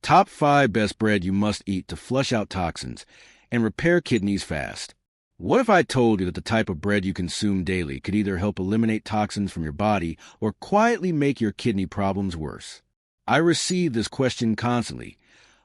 Top 5 best bread you must eat to flush out toxins and repair kidneys fast. What if I told you that the type of bread you consume daily could either help eliminate toxins from your body or quietly make your kidney problems worse? I receive this question constantly.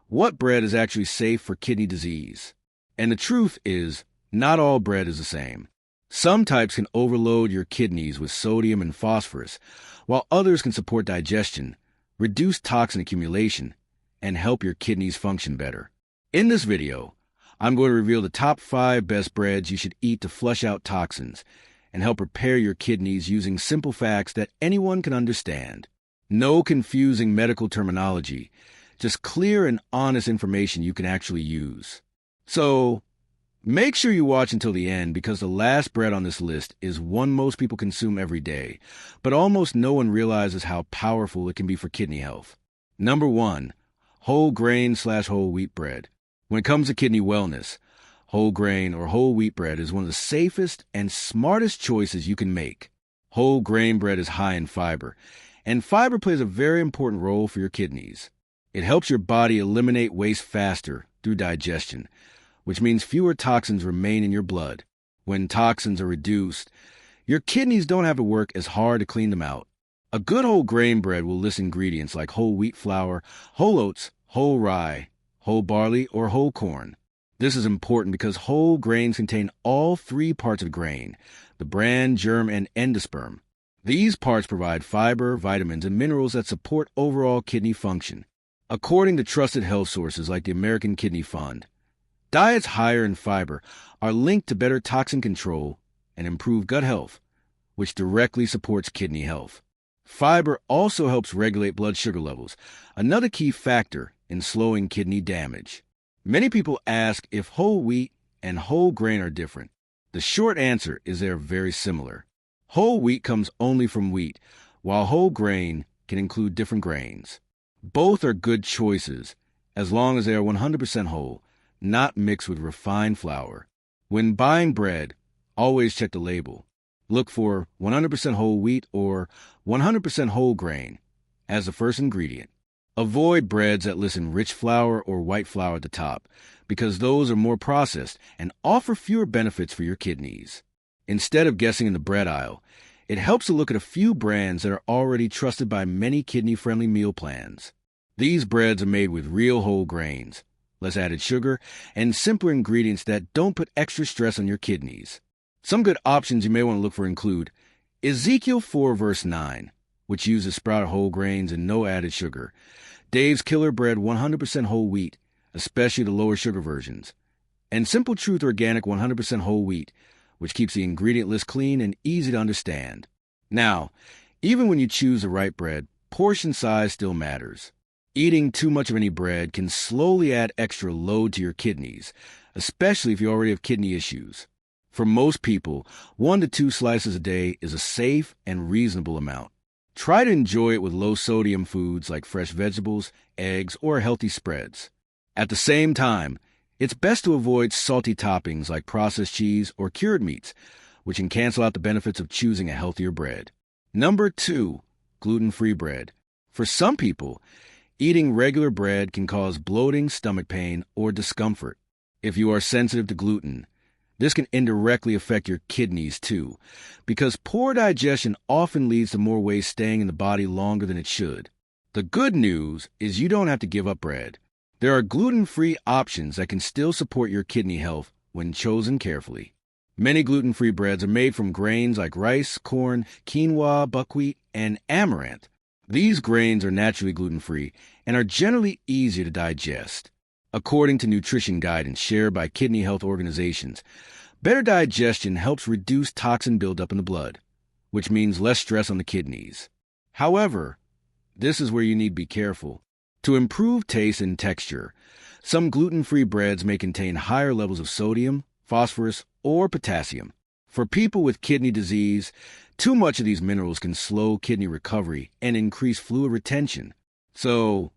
What bread is actually safe for kidney disease? And the truth is, not all bread is the same. Some types can overload your kidneys with sodium and phosphorus, while others can support digestion, reduce toxin accumulation, and help your kidneys function better. In this video, I'm going to reveal the top 5 best breads you should eat to flush out toxins and help repair your kidneys using simple facts that anyone can understand. No confusing medical terminology, just clear and honest information you can actually use. So, make sure you watch until the end because the last bread on this list is one most people consume every day, but almost no one realizes how powerful it can be for kidney health. Number 1. Whole grain/whole wheat bread. When it comes to kidney wellness, whole grain or whole wheat bread is one of the safest and smartest choices you can make. Whole grain bread is high in fiber, and fiber plays a very important role for your kidneys. It helps your body eliminate waste faster through digestion, which means fewer toxins remain in your blood. When toxins are reduced, your kidneys don't have to work as hard to clean them out. A good whole grain bread will list ingredients like whole wheat flour, whole oats, whole rye, whole barley, or whole corn. This is important because whole grains contain all 3 parts of grain, the bran, germ, and endosperm. These parts provide fiber, vitamins, and minerals that support overall kidney function. According to trusted health sources like the American Kidney Fund, diets higher in fiber are linked to better toxin control and improved gut health, which directly supports kidney health. Fiber also helps regulate blood sugar levels, another key factor in slowing kidney damage. Many people ask if whole wheat and whole grain are different. The short answer is they are very similar. Whole wheat comes only from wheat, while whole grain can include different grains. Both are good choices, as long as they are 100% whole, not mixed with refined flour. When buying bread, always check the label. Look for 100% whole wheat or 100% whole grain as the first ingredient. Avoid breads that list rich flour or white flour at the top, because those are more processed and offer fewer benefits for your kidneys. Instead of guessing in the bread aisle, it helps to look at a few brands that are already trusted by many kidney-friendly meal plans. These breads are made with real whole grains, less added sugar, and simpler ingredients that don't put extra stress on your kidneys. Some good options you may want to look for include Ezekiel 4 verse 9, which uses sprouted whole grains and no added sugar. Dave's Killer Bread 100% whole wheat, especially the lower sugar versions. And Simple Truth Organic 100% whole wheat, which keeps the ingredient list clean and easy to understand. Now, even when you choose the right bread, portion size still matters. Eating too much of any bread can slowly add extra load to your kidneys, especially if you already have kidney issues. For most people, 1 to 2 slices a day is a safe and reasonable amount. Try to enjoy it with low-sodium foods like fresh vegetables, eggs, or healthy spreads. At the same time, it's best to avoid salty toppings like processed cheese or cured meats, which can cancel out the benefits of choosing a healthier bread. Number 2, gluten-free bread. For some people, eating regular bread can cause bloating, stomach pain, or discomfort. If you are sensitive to gluten, this can indirectly affect your kidneys too, because poor digestion often leads to more waste staying in the body longer than it should. The good news is you don't have to give up bread. There are gluten-free options that can still support your kidney health when chosen carefully. Many gluten-free breads are made from grains like rice, corn, quinoa, buckwheat, and amaranth. These grains are naturally gluten-free and are generally easier to digest. According to nutrition guidance shared by kidney health organizations, better digestion helps reduce toxin buildup in the blood, which means less stress on the kidneys. However, this is where you need to be careful. To improve taste and texture, some gluten-free breads may contain higher levels of sodium, phosphorus, or potassium. For people with kidney disease, too much of these minerals can slow kidney recovery and increase fluid retention. So,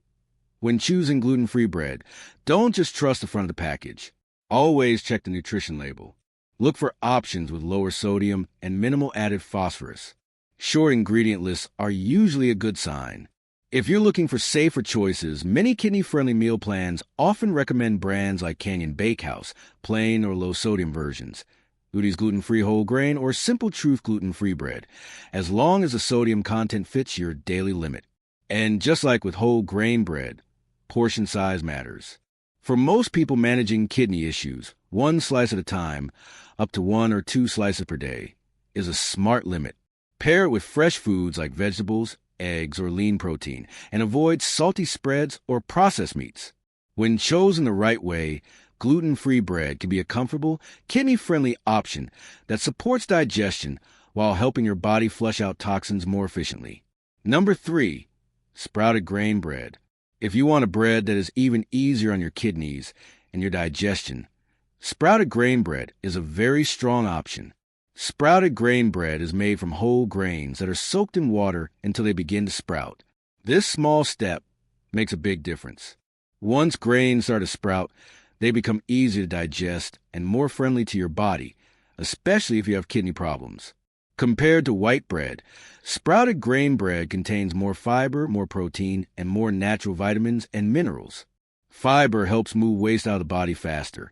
when choosing gluten-free bread, don't just trust the front of the package. Always check the nutrition label. Look for options with lower sodium and minimal added phosphorus. Short ingredient lists are usually a good sign. If you're looking for safer choices, many kidney-friendly meal plans often recommend brands like Canyon Bakehouse, plain or low-sodium versions, Udi's gluten-free whole grain, or Simple Truth gluten-free bread, as long as the sodium content fits your daily limit. And just like with whole grain bread, portion size matters. For most people managing kidney issues, one slice at a time, up to 1 or 2 slices per day, is a smart limit. Pair it with fresh foods like vegetables, eggs, or lean protein, and avoid salty spreads or processed meats. When chosen the right way, gluten-free bread can be a comfortable, kidney-friendly option that supports digestion while helping your body flush out toxins more efficiently. Number 3, sprouted grain bread. If you want a bread that is even easier on your kidneys and your digestion, sprouted grain bread is a very strong option. Sprouted grain bread is made from whole grains that are soaked in water until they begin to sprout. This small step makes a big difference. Once grains start to sprout, they become easier to digest and more friendly to your body, especially if you have kidney problems. Compared to white bread, sprouted grain bread contains more fiber, more protein, and more natural vitamins and minerals. Fiber helps move waste out of the body faster,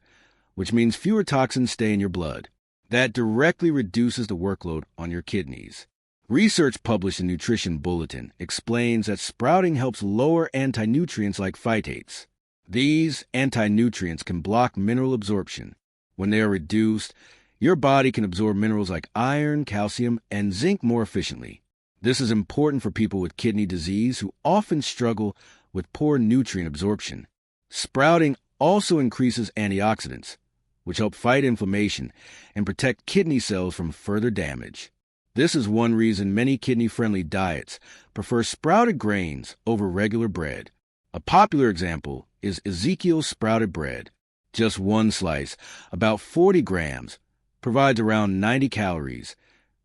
which means fewer toxins stay in your blood. That directly reduces the workload on your kidneys. Research published in Nutrition Bulletin explains that sprouting helps lower anti-nutrients like phytates. These anti-nutrients can block mineral absorption. When they are reduced, your body can absorb minerals like iron, calcium, and zinc more efficiently. This is important for people with kidney disease who often struggle with poor nutrient absorption. Sprouting also increases antioxidants, which help fight inflammation and protect kidney cells from further damage. This is one reason many kidney-friendly diets prefer sprouted grains over regular bread. A popular example is Ezekiel's sprouted bread. Just one slice, about 40 grams, provides around 90 calories,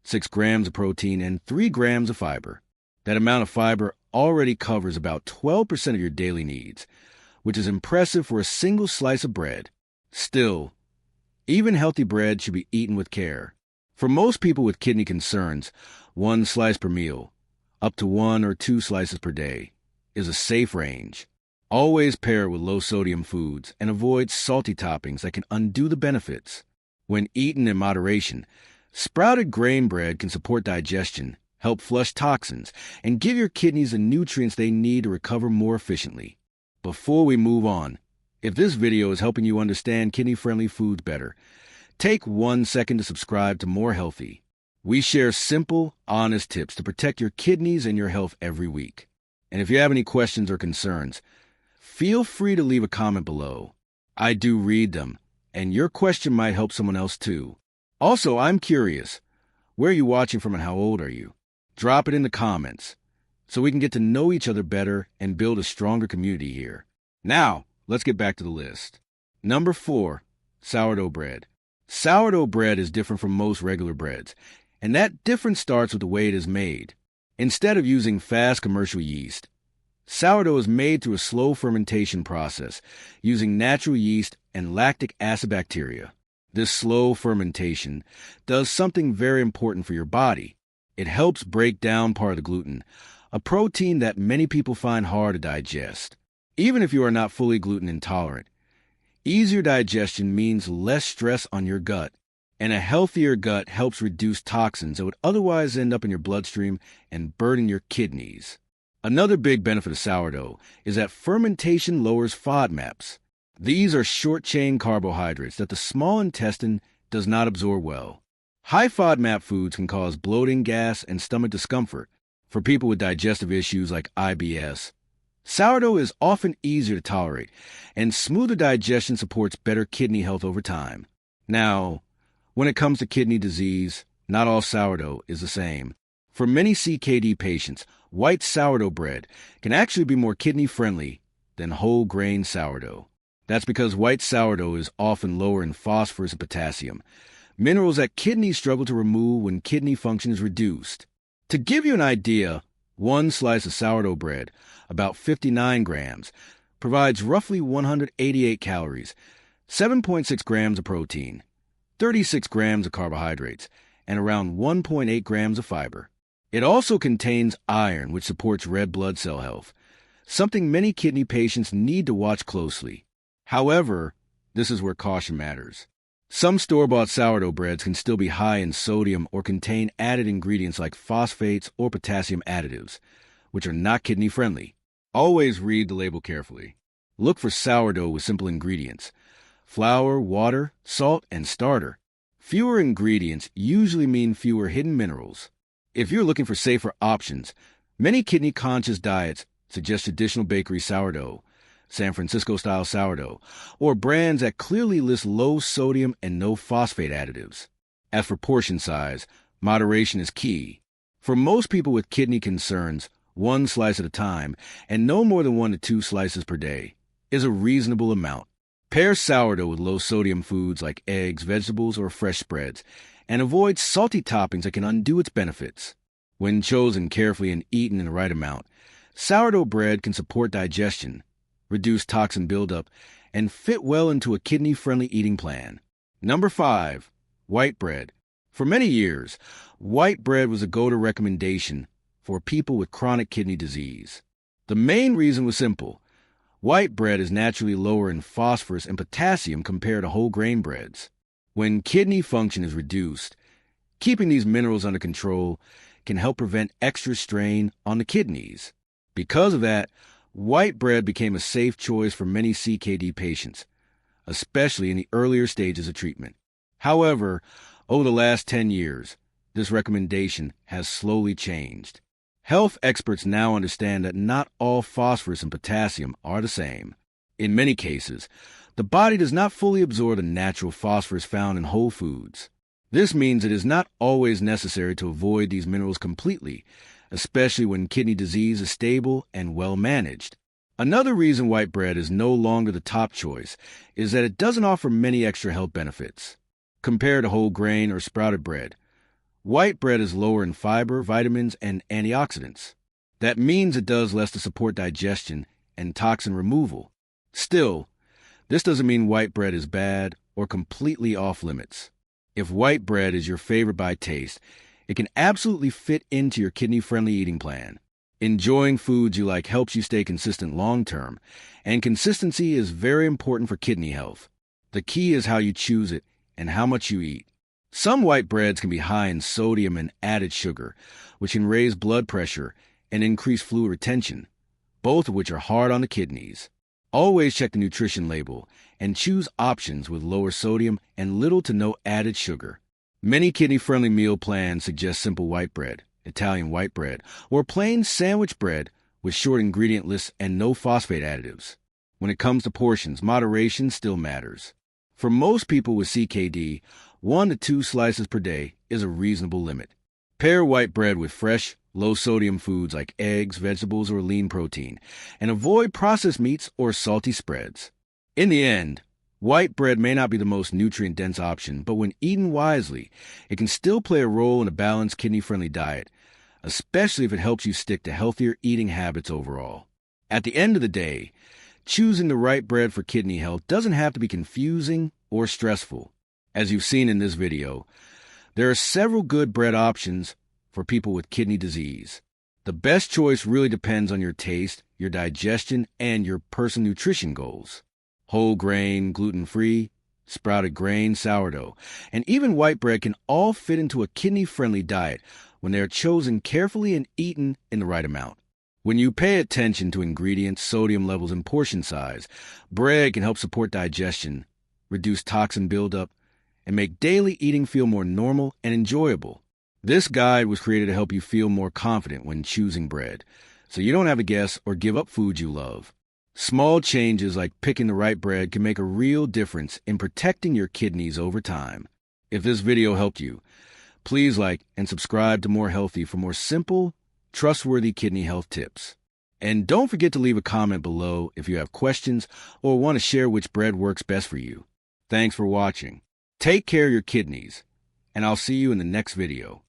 6 grams of protein, and 3 grams of fiber. That amount of fiber already covers about 12% of your daily needs, which is impressive for a single slice of bread. Still, even healthy bread should be eaten with care. For most people with kidney concerns, 1 slice per meal, up to 1 or 2 slices per day, is a safe range. Always pair it with low-sodium foods and avoid salty toppings that can undo the benefits. When eaten in moderation, sprouted grain bread can support digestion, help flush toxins, and give your kidneys the nutrients they need to recover more efficiently. Before we move on, if this video is helping you understand kidney-friendly foods better, take 1 second to subscribe to More Healthy. We share simple, honest tips to protect your kidneys and your health every week. And if you have any questions or concerns, feel free to leave a comment below. I do read them, and your question might help someone else too. Also, I'm curious, where are you watching from and how old are you? Drop it in the comments so we can get to know each other better and build a stronger community here. Now, let's get back to the list. Number 4, sourdough bread. Sourdough bread is different from most regular breads, and that difference starts with the way it is made. Instead of using fast commercial yeast, sourdough is made through a slow fermentation process using natural yeast and lactic acid bacteria. This slow fermentation does something very important for your body. It helps break down part of the gluten, a protein that many people find hard to digest. Even if you are not fully gluten intolerant, easier digestion means less stress on your gut, and a healthier gut helps reduce toxins that would otherwise end up in your bloodstream and burden your kidneys. Another big benefit of sourdough is that fermentation lowers FODMAPs. These are short-chain carbohydrates that the small intestine does not absorb well. High FODMAP foods can cause bloating, gas, and stomach discomfort for people with digestive issues like IBS. Sourdough is often easier to tolerate, and smoother digestion supports better kidney health over time. Now, when it comes to kidney disease, not all sourdough is the same. For many CKD patients, white sourdough bread can actually be more kidney-friendly than whole grain sourdough. That's because white sourdough is often lower in phosphorus and potassium, minerals that kidneys struggle to remove when kidney function is reduced. To give you an idea, 1 slice of sourdough bread, about 59 grams, provides roughly 188 calories, 7.6 grams of protein, 36 grams of carbohydrates, and around 1.8 grams of fiber. It also contains iron, which supports red blood cell health, something many kidney patients need to watch closely. However, this is where caution matters. Some store-bought sourdough breads can still be high in sodium or contain added ingredients like phosphates or potassium additives, which are not kidney-friendly. Always read the label carefully. Look for sourdough with simple ingredients: flour, water, salt, and starter. Fewer ingredients usually mean fewer hidden minerals. If you're looking for safer options, many kidney-conscious diets suggest traditional bakery sourdough, San Francisco-style sourdough, or brands that clearly list low sodium and no phosphate additives. As for portion size, moderation is key. For most people with kidney concerns, 1 slice at a time, and no more than 1 to 2 slices per day, is a reasonable amount. Pair sourdough with low-sodium foods like eggs, vegetables, or fresh spreads, and avoid salty toppings that can undo its benefits. When chosen carefully and eaten in the right amount, sourdough bread can support digestion, reduce toxin buildup, and fit well into a kidney-friendly eating plan. Number 5. White bread. For many years, white bread was a go-to recommendation for people with chronic kidney disease. The main reason was simple. White bread is naturally lower in phosphorus and potassium compared to whole grain breads. When kidney function is reduced, keeping these minerals under control can help prevent extra strain on the kidneys. Because of that, white bread became a safe choice for many CKD patients, especially in the earlier stages of treatment. However, over the last 10 years, this recommendation has slowly changed. Health experts now understand that not all phosphorus and potassium are the same. In many cases, the body does not fully absorb the natural phosphorus found in whole foods. This means it is not always necessary to avoid these minerals completely, especially when kidney disease is stable and well managed. Another reason white bread is no longer the top choice is that it doesn't offer many extra health benefits. Compared to whole grain or sprouted bread, white bread is lower in fiber, vitamins, and antioxidants. That means it does less to support digestion and toxin removal. Still, this doesn't mean white bread is bad or completely off limits. If white bread is your favorite by taste, it can absolutely fit into your kidney-friendly eating plan. Enjoying foods you like helps you stay consistent long-term, and consistency is very important for kidney health. The key is how you choose it and how much you eat. Some white breads can be high in sodium and added sugar, which can raise blood pressure and increase fluid retention, both of which are hard on the kidneys. Always check the nutrition label and choose options with lower sodium and little to no added sugar. Many kidney-friendly meal plans suggest simple white bread, Italian white bread, or plain sandwich bread with short ingredient lists and no phosphate additives. When it comes to portions, moderation still matters. For most people with CKD, 1 to 2 slices per day is a reasonable limit. Pair white bread with fresh, low-sodium foods like eggs, vegetables, or lean protein, and avoid processed meats or salty spreads. In the end, white bread may not be the most nutrient-dense option, but when eaten wisely, it can still play a role in a balanced kidney-friendly diet, especially if it helps you stick to healthier eating habits overall. At the end of the day, choosing the right bread for kidney health doesn't have to be confusing or stressful. As you've seen in this video, there are several good bread options for people with kidney disease. The best choice really depends on your taste, your digestion, and your personal nutrition goals. Whole grain, gluten-free, sprouted grain, sourdough, and even white bread can all fit into a kidney-friendly diet when they are chosen carefully and eaten in the right amount. When you pay attention to ingredients, sodium levels, and portion size, bread can help support digestion, reduce toxin buildup, and make daily eating feel more normal and enjoyable. This guide was created to help you feel more confident when choosing bread, so you don't have to guess or give up foods you love. Small changes like picking the right bread can make a real difference in protecting your kidneys over time. If this video helped you, please like and subscribe to More Healthy for more simple, trustworthy kidney health tips. And don't forget to leave a comment below if you have questions or want to share which bread works best for you. Thanks for watching. Take care of your kidneys, and I'll see you in the next video.